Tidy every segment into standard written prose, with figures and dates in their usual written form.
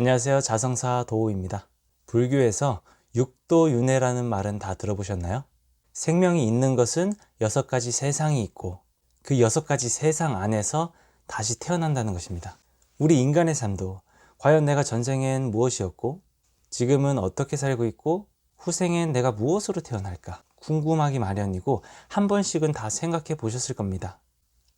안녕하세요. 자성사 도우입니다. 불교에서 육도윤회라는 말은 다 들어보셨나요? 생명이 있는 것은 6가지 세상이 있고 그 6가지 세상 안에서 다시 태어난다는 것입니다. 우리 인간의 삶도 과연 내가 전생엔 무엇이었고 지금은 어떻게 살고 있고 후생엔 내가 무엇으로 태어날까 궁금하기 마련이고 한 번씩은 다 생각해 보셨을 겁니다.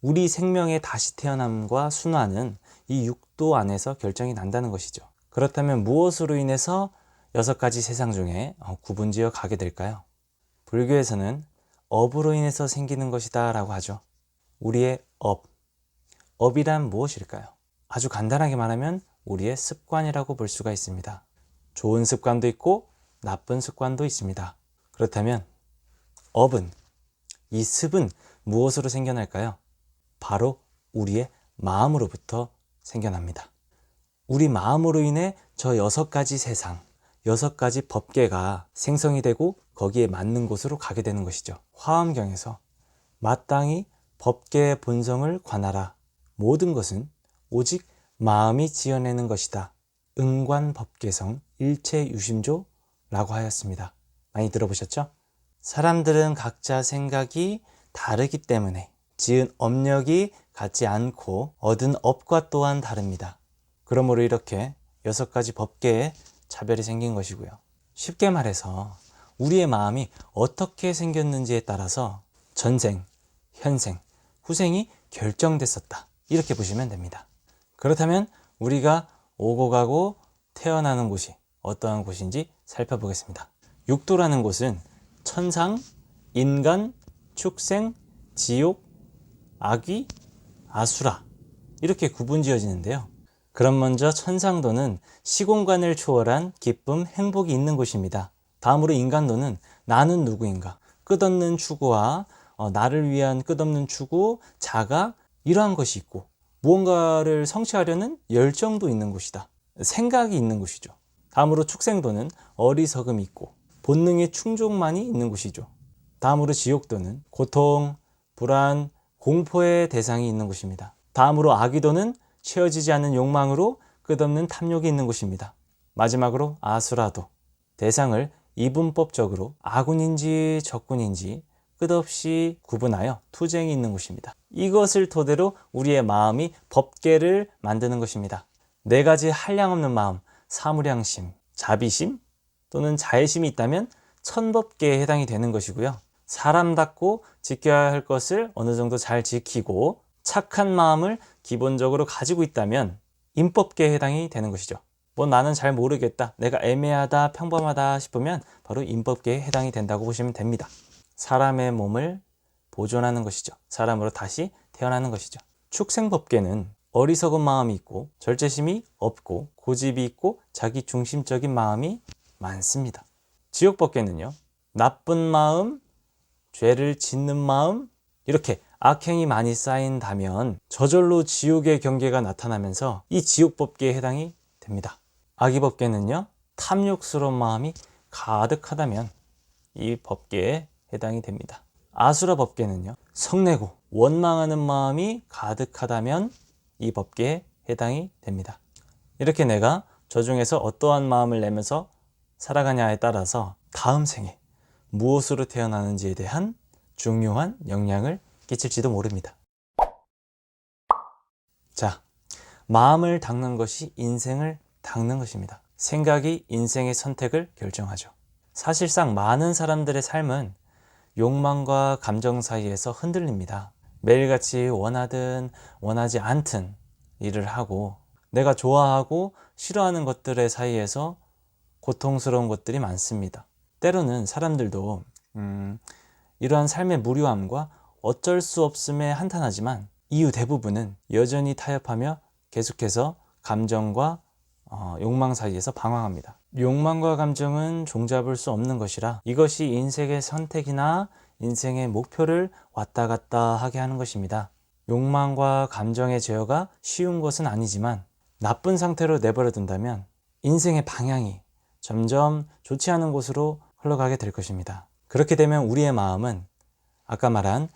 우리 생명의 다시 태어남과 순환은 이 육도 안에서 결정이 난다는 것이죠. 그렇다면 무엇으로 인해서 6가지 세상 중에 구분지어 가게 될까요? 불교에서는 업으로 인해서 생기는 것이다 라고 하죠. 우리의 업이란 무엇일까요? 아주 간단하게 말하면 우리의 습관이라고 볼 수가 있습니다. 좋은 습관도 있고 나쁜 습관도 있습니다. 그렇다면 업은, 이 습은 무엇으로 생겨날까요? 바로 우리의 마음으로부터 생겨납니다. 우리 마음으로 인해 저 6가지 세상, 6가지 법계가 생성이 되고 거기에 맞는 곳으로 가게 되는 것이죠. 화엄경에서 마땅히 법계의 본성을 관하라. 모든 것은 오직 마음이 지어내는 것이다. 응관법계성 일체유심조 라고 하였습니다. 많이 들어보셨죠? 사람들은 각자 생각이 다르기 때문에 지은 업력이 같지 않고 얻은 업과 또한 다릅니다. 그러므로 이렇게 6가지 법계에 차별이 생긴 것이고요. 쉽게 말해서 우리의 마음이 어떻게 생겼는지에 따라서 전생, 현생, 후생이 결정됐었다. 이렇게 보시면 됩니다. 그렇다면 우리가 오고 가고 태어나는 곳이 어떠한 곳인지 살펴보겠습니다. 육도라는 곳은 천상, 인간, 축생, 지옥, 악귀, 아수라 이렇게 구분지어지는데요. 그럼 먼저 천상도는 시공간을 초월한 기쁨, 행복이 있는 곳입니다. 다음으로 인간도는 나는 누구인가, 끝없는 추구와 나를 위한 끝없는 추구, 자가 이러한 것이 있고 무언가를 성취하려는 열정도 있는 곳이다. 생각이 있는 곳이죠. 다음으로 축생도는 어리석음이 있고 본능의 충족만이 있는 곳이죠. 다음으로 지옥도는 고통, 불안, 공포의 대상이 있는 곳입니다. 다음으로 악귀도는 채워지지 않는 욕망으로 끝없는 탐욕이 있는 곳입니다. 마지막으로 아수라도, 대상을 이분법적으로 아군인지 적군인지 끝없이 구분하여 투쟁이 있는 곳입니다. 이것을 토대로 우리의 마음이 법계를 만드는 것입니다. 4가지 한량없는 마음, 사무량심, 자비심 또는 자애심이 있다면 천법계에 해당이 되는 것이고요. 사람답고 지켜야 할 것을 어느 정도 잘 지키고 착한 마음을 기본적으로 가지고 있다면 인법계에 해당이 되는 것이죠. 나는 잘 모르겠다, 내가 애매하다, 평범하다 싶으면 바로 인법계에 해당이 된다고 보시면 됩니다. 사람의 몸을 보존하는 것이죠. 사람으로 다시 태어나는 것이죠. 축생법계는 어리석은 마음이 있고 절제심이 없고 고집이 있고 자기 중심적인 마음이 많습니다. 지옥법계는요, 나쁜 마음, 죄를 짓는 마음, 이렇게 악행이 많이 쌓인다면 저절로 지옥의 경계가 나타나면서 이 지옥법계에 해당이 됩니다. 악의법계는요, 탐욕스러운 마음이 가득하다면 이 법계에 해당이 됩니다. 아수라 법계는요, 성내고 원망하는 마음이 가득하다면 이 법계에 해당이 됩니다. 이렇게 내가 저 중에서 어떠한 마음을 내면서 살아가냐에 따라서 다음 생에 무엇으로 태어나는지에 대한 중요한 영향을 끼칠지도 모릅니다. 자, 마음을 닦는 것이 인생을 닦는 것입니다. 생각이 인생의 선택을 결정하죠. 사실상 많은 사람들의 삶은 욕망과 감정 사이에서 흔들립니다. 매일같이 원하든 원하지 않든 일을 하고 내가 좋아하고 싫어하는 것들의 사이에서 고통스러운 것들이 많습니다. 때로는 사람들도 이러한 삶의 무료함과 어쩔 수 없음에 한탄하지만 이유 대부분은 여전히 타협하며 계속해서 감정과 욕망 사이에서 방황합니다. 욕망과 감정은 종잡을 수 없는 것이라 이것이 인생의 선택이나 인생의 목표를 왔다 갔다 하게 하는 것입니다. 욕망과 감정의 제어가 쉬운 것은 아니지만 나쁜 상태로 내버려 둔다면 인생의 방향이 점점 좋지 않은 곳으로 흘러가게 될 것입니다. 그렇게 되면 우리의 마음은 아까 말한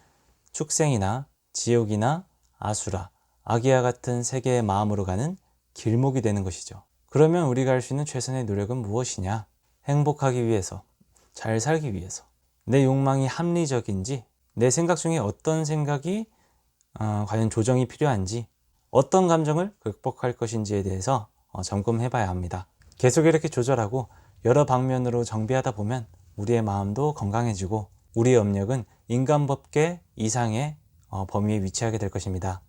축생이나 지옥이나 아수라, 악이와 같은 세계의 마음으로 가는 길목이 되는 것이죠. 그러면 우리가 할 수 있는 최선의 노력은 무엇이냐? 행복하기 위해서, 잘 살기 위해서. 내 욕망이 합리적인지, 내 생각 중에 어떤 생각이 과연 조정이 필요한지, 어떤 감정을 극복할 것인지에 대해서 점검해 봐야 합니다. 계속 이렇게 조절하고 여러 방면으로 정비하다 보면 우리의 마음도 건강해지고 우리의 업력은 인간법계 이상의 범위에 위치하게 될 것입니다.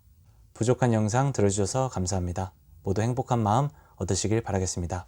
부족한 영상 들어주셔서 감사합니다. 모두 행복한 마음 얻으시길 바라겠습니다.